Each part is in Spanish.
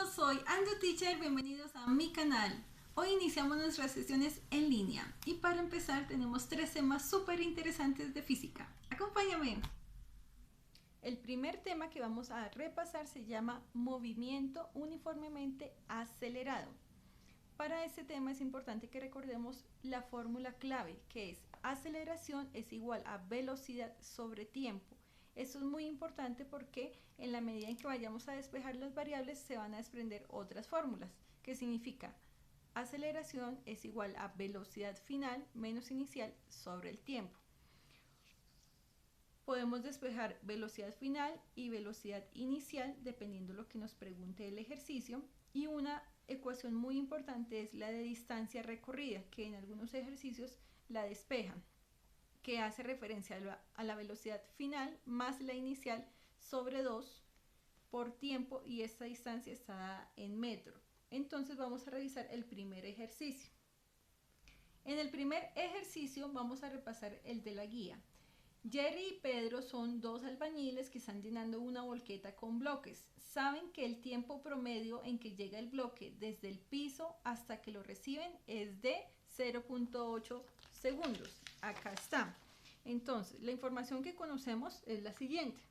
soy Andrew Teacher, bienvenidos a mi canal. Hoy iniciamos nuestras sesiones en línea y para empezar tenemos 3 temas súper interesantes de física. Acompáñame. El primer tema que vamos a repasar se llama movimiento uniformemente acelerado. Para este tema es importante que recordemos la fórmula clave, que es aceleración es igual a velocidad sobre tiempo. Esto es muy importante porque en la medida en que vayamos a despejar las variables se van a desprender otras fórmulas, que significa aceleración es igual a velocidad final menos inicial sobre el tiempo. Podemos despejar velocidad final y velocidad inicial dependiendo de lo que nos pregunte el ejercicio, y una ecuación muy importante es la de distancia recorrida, que en algunos ejercicios la despejan, que hace referencia a la velocidad final más la inicial sobre 2 por tiempo, y esta distancia está dada en metro. Entonces vamos a revisar el primer ejercicio. En el primer ejercicio vamos a repasar el de la guía. Jerry y Pedro son dos albañiles que están llenando una volqueta con bloques. Saben que el tiempo promedio en que llega el bloque desde el piso hasta que lo reciben es de 0.8 segundos. Acá está. Entonces, la información que conocemos es la siguiente.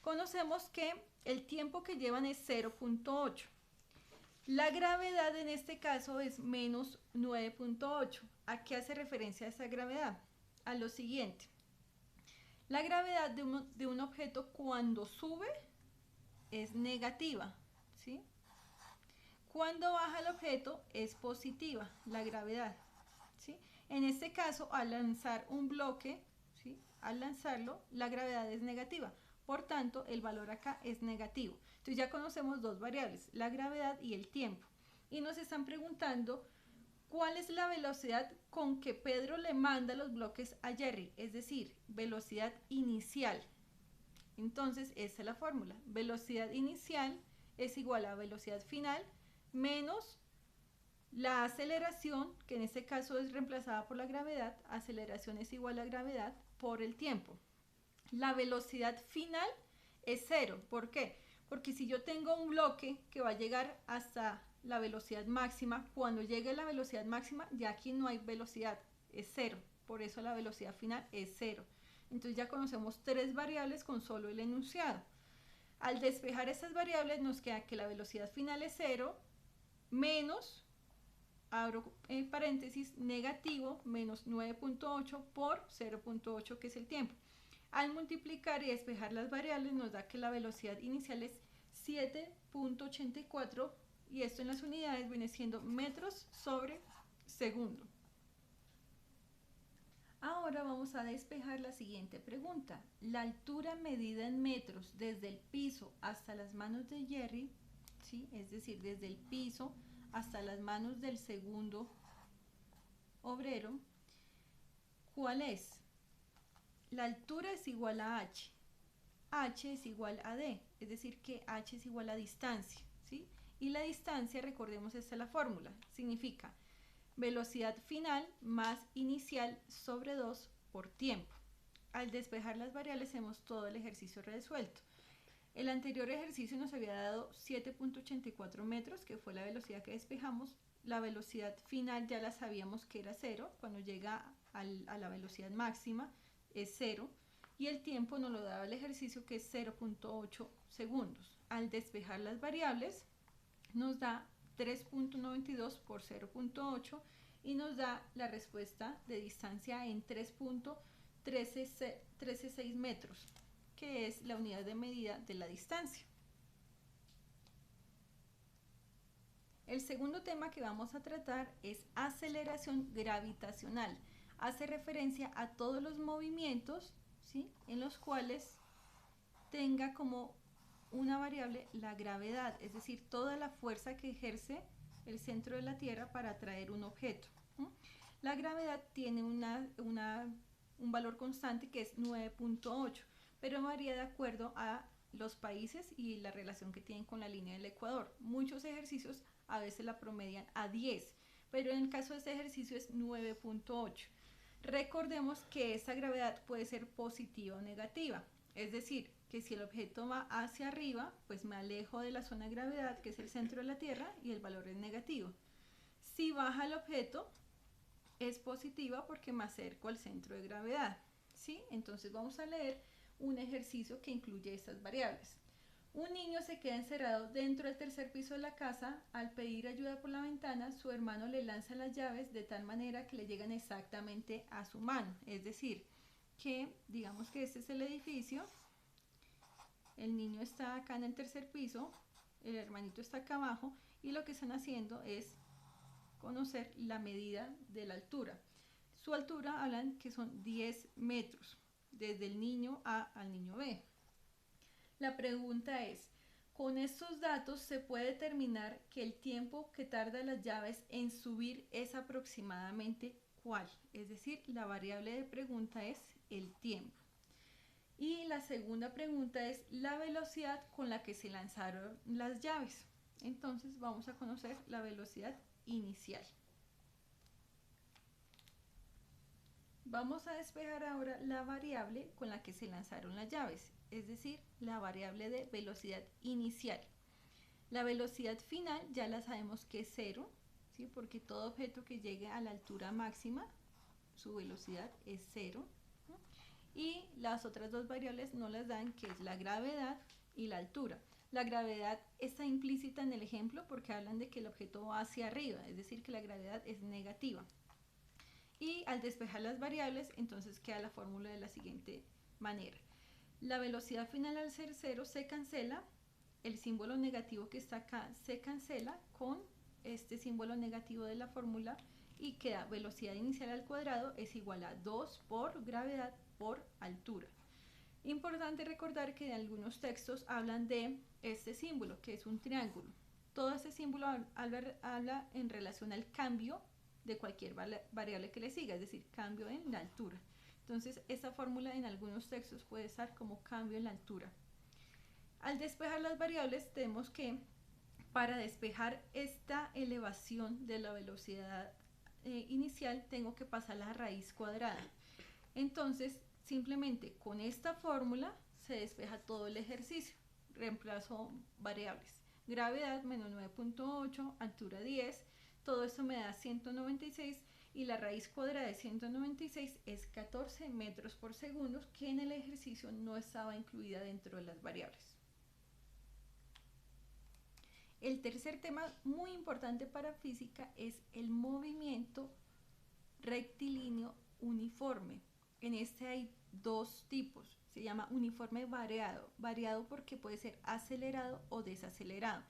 Conocemos que el tiempo que llevan es 0.8. La gravedad en este caso es menos 9.8. ¿A qué hace referencia esa gravedad? A lo siguiente. La gravedad de un objeto cuando sube es negativa, ¿sí? Cuando baja el objeto es positiva la gravedad, ¿sí? En este caso, al lanzar un bloque, ¿sí? Al lanzarlo, la gravedad es negativa. Por tanto, el valor acá es negativo. Entonces ya conocemos dos variables, la gravedad y el tiempo. Y nos están preguntando ¿cuál es la velocidad con que Pedro le manda los bloques a Jerry? Es decir, velocidad inicial. Entonces, esa es la fórmula. Velocidad inicial es igual a velocidad final menos la aceleración, que en este caso es reemplazada por la gravedad. Aceleración es igual a gravedad por el tiempo. La velocidad final es 0. ¿Por qué? Porque si yo tengo un bloque que va a llegar hasta la velocidad máxima, cuando llegue a la velocidad máxima ya aquí no hay velocidad, es 0. Por eso la velocidad final es 0. Entonces ya conocemos 3 variables con solo el enunciado. Al despejar estas variables nos queda que la velocidad final es 0 menos, abro paréntesis, negativo, menos 9.8 por 0.8, que es el tiempo. Al multiplicar y despejar las variables nos da que la velocidad inicial es 7.84 y esto en las unidades viene siendo metros sobre segundo. Ahora vamos a despejar la siguiente pregunta. La altura medida en metros desde el piso hasta las manos de Jerry, ¿sí? Es decir, desde el piso hasta las manos del segundo obrero, ¿cuál es? La altura es igual a h. H es igual a d, es decir que h es igual a distancia, ¿sí? Y la distancia, recordemos, esta es la fórmula, significa velocidad final más inicial sobre 2 por tiempo. Al despejar las variables hacemos todo el ejercicio resuelto. El anterior ejercicio nos había dado 7.84 metros, que fue la velocidad que despejamos. La velocidad final ya la sabíamos que era 0, cuando llega a la velocidad máxima es 0, y el tiempo nos lo daba el ejercicio, que es 0.8 segundos. Al despejar las variables nos da 3.92 por 0.8 y nos da la respuesta de distancia en 3.136 metros, que es la unidad de medida de la distancia. El segundo tema que vamos a tratar es aceleración gravitacional. Hace referencia a todos los movimientos, ¿sí?, en los cuales tenga como una variable la gravedad, es decir, toda la fuerza que ejerce el centro de la Tierra para atraer un objeto. La gravedad tiene un valor constante que es 9.8, pero varía de acuerdo a los países y la relación que tienen con la línea del Ecuador. Muchos ejercicios a veces la promedian a 10, pero en el caso de este ejercicio es 9.8. Recordemos que esta gravedad puede ser positiva o negativa, es decir, que si el objeto va hacia arriba, pues me alejo de la zona de gravedad, que es el centro de la Tierra, y el valor es negativo. Si baja el objeto, es positiva porque me acerco al centro de gravedad, ¿sí? Entonces vamos a leer un ejercicio que incluye estas variables. Un niño se queda encerrado dentro del tercer piso de la casa. Al pedir ayuda por la ventana, su hermano le lanza las llaves de tal manera que le llegan exactamente a su mano. Es decir, que digamos que este es el edificio, el niño está acá en el tercer piso, el hermanito está acá abajo y lo que están haciendo es conocer la medida de la altura. Su altura hablan que son 10 metros, desde el niño A al niño B. La pregunta es, con estos datos se puede determinar que el tiempo que tarda las llaves en subir es aproximadamente ¿cuál? Es decir, la variable de pregunta es el tiempo. Y la segunda pregunta es la velocidad con la que se lanzaron las llaves. Entonces vamos a conocer la velocidad inicial. Vamos a despejar ahora la variable con la que se lanzaron las llaves, es decir, la variable de velocidad inicial. La velocidad final ya la sabemos que es 0, ¿sí? Porque todo objeto que llegue a la altura máxima, su velocidad es 0. Y las otras dos variables no las dan, que es la gravedad y la altura. La gravedad está implícita en el ejemplo porque hablan de que el objeto va hacia arriba, es decir, que la gravedad es negativa. Y al despejar las variables, entonces queda la fórmula de la siguiente manera. La velocidad final al ser 0 se cancela, el símbolo negativo que está acá se cancela con este símbolo negativo de la fórmula y queda velocidad inicial al cuadrado es igual a 2 por gravedad por altura. Importante recordar que en algunos textos hablan de este símbolo, que es un triángulo. Todo este símbolo habla en relación al cambio de cualquier variable que le siga, es decir, cambio en la altura. Entonces, esta fórmula en algunos textos puede estar como cambio en la altura. Al despejar las variables, tenemos que, para despejar esta elevación de la velocidad inicial, tengo que pasar la raíz cuadrada. Entonces, simplemente con esta fórmula se despeja todo el ejercicio. Reemplazo variables. Gravedad menos 9.8, altura 10, todo esto me da 196 y la raíz cuadrada de 196 es 14 metros por segundo, que en el ejercicio no estaba incluida dentro de las variables. El tercer tema muy importante para física es el movimiento rectilíneo uniforme. En este hay dos tipos, se llama uniforme variado, variado porque puede ser acelerado o desacelerado.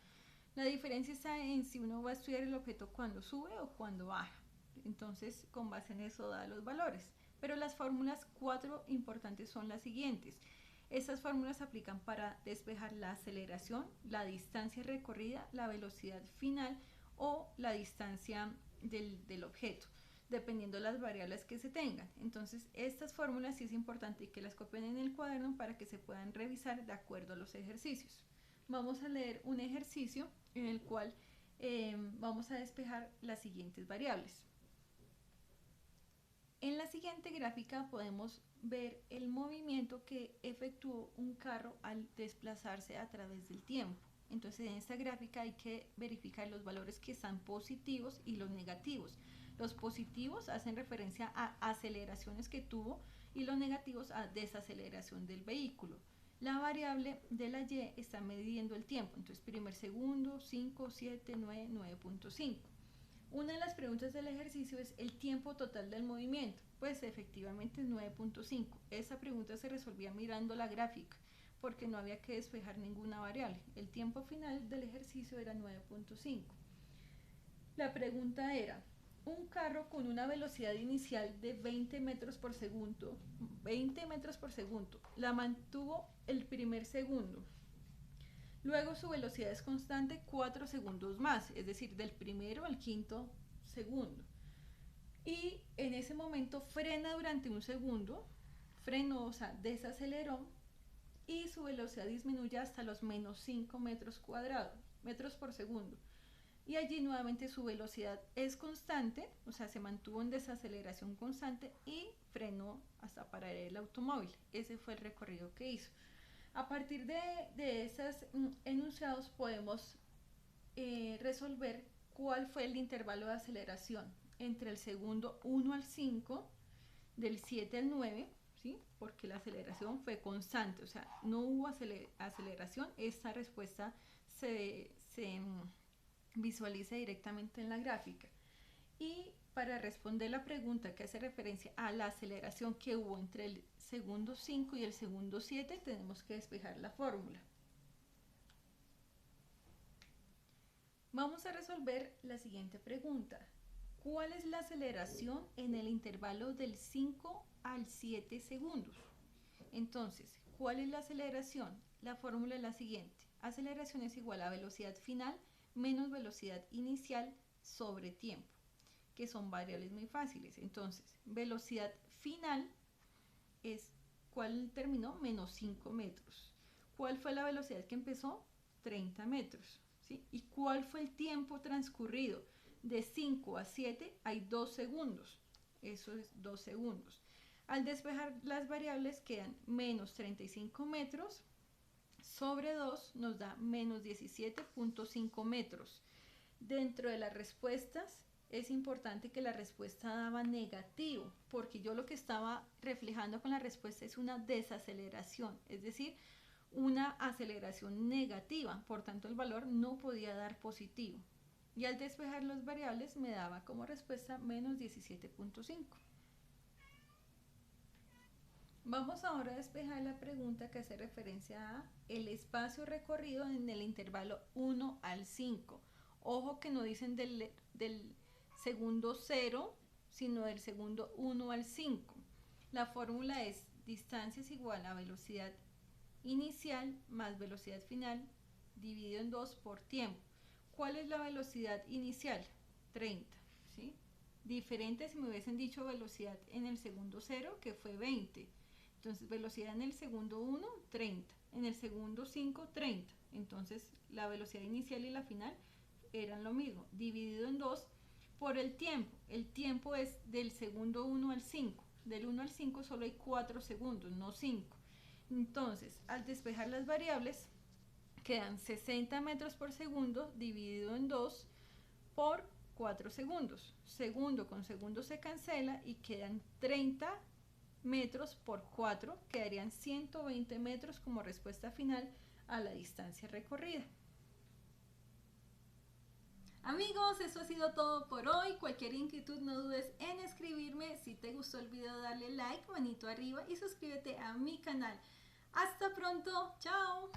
La diferencia está en si uno va a estudiar el objeto cuando sube o cuando baja. Entonces, con base en eso da los valores. Pero las fórmulas 4 importantes son las siguientes. Estas fórmulas se aplican para despejar la aceleración, la distancia recorrida, la velocidad final o la distancia del objeto, dependiendo de las variables que se tengan. Entonces, estas fórmulas sí es importante que las copien en el cuaderno para que se puedan revisar de acuerdo a los ejercicios. Vamos a leer un ejercicio en el cual vamos a despejar las siguientes variables. En la siguiente gráfica podemos ver el movimiento que efectuó un carro al desplazarse a través del tiempo. Entonces, en esta gráfica hay que verificar los valores que están positivos y los negativos. Los positivos hacen referencia a aceleraciones que tuvo y los negativos a desaceleración del vehículo. La variable de la y está midiendo el tiempo, entonces primer segundo, 5, 7, 9, 9.5. Una de las preguntas del ejercicio es el tiempo total del movimiento. Pues efectivamente es 9.5. Esa pregunta se resolvía mirando la gráfica porque no había que despejar ninguna variable. El tiempo final del ejercicio era 9.5. La pregunta era, un carro con una velocidad inicial de 20 metros por segundo, la mantuvo el primer segundo. Luego su velocidad es constante 4 segundos más, es decir, del primero al quinto segundo. Y en ese momento frena durante un segundo, frenó, o sea, desaceleró, y su velocidad disminuye hasta los menos 5 metros por segundo. Y allí nuevamente su velocidad es constante, o sea, se mantuvo en desaceleración constante y frenó hasta parar el automóvil. Ese fue el recorrido que hizo. A partir de esos enunciados podemos resolver cuál fue el intervalo de aceleración entre el segundo 1 al 5, del 7 al 9, ¿sí? Porque la aceleración fue constante, o sea, no hubo aceleración. Esta respuesta se visualiza directamente en la gráfica. Y para responder la pregunta que hace referencia a la aceleración que hubo entre el segundo 5 y el segundo 7, tenemos que despejar la fórmula. Vamos a resolver la siguiente pregunta. ¿Cuál es la aceleración en el intervalo del 5 al 7 segundos? Entonces, ¿cuál es la aceleración? La fórmula es la siguiente. Aceleración es igual a velocidad final menos velocidad inicial sobre tiempo, que son variables muy fáciles. Entonces, velocidad final es, ¿cuál terminó? Menos 5 metros. ¿Cuál fue la velocidad que empezó? 30 metros. ¿Sí? ¿Y cuál fue el tiempo transcurrido? De 5 a 7 hay 2 segundos. Eso es 2 segundos. Al despejar las variables quedan menos 35 metros sobre 2 nos da menos 17.5 metros. Dentro de las respuestas es importante que la respuesta daba negativo, porque yo lo que estaba reflejando con la respuesta es una desaceleración, es decir, una aceleración negativa, por tanto el valor no podía dar positivo. Y al despejar las variables me daba como respuesta menos 17.5. Vamos ahora a despejar la pregunta que hace referencia a el espacio recorrido en el intervalo 1 al 5. Ojo que no dicen del segundo 0, sino del segundo 1 al 5. La fórmula es distancia es igual a velocidad inicial más velocidad final dividido en 2 por tiempo. ¿Cuál es la velocidad inicial? 30, ¿sí? Diferente si me hubiesen dicho velocidad en el segundo 0, que fue 20. Entonces, velocidad en el segundo 1, 30. En el segundo 5, 30. Entonces, la velocidad inicial y la final eran lo mismo. Dividido en 2 por el tiempo. El tiempo es del segundo 1 al 5. Del 1 al 5 solo hay 4 segundos, no 5. Entonces, al despejar las variables, quedan 60 metros por segundo dividido en 2 por 4 segundos. Segundo con segundo se cancela y quedan 30 metros por 4, quedarían 120 metros como respuesta final a la distancia recorrida. Amigos, eso ha sido todo por hoy. Cualquier inquietud no dudes en escribirme. Si te gustó el video, dale like, manito arriba y suscríbete a mi canal. Hasta pronto, chao.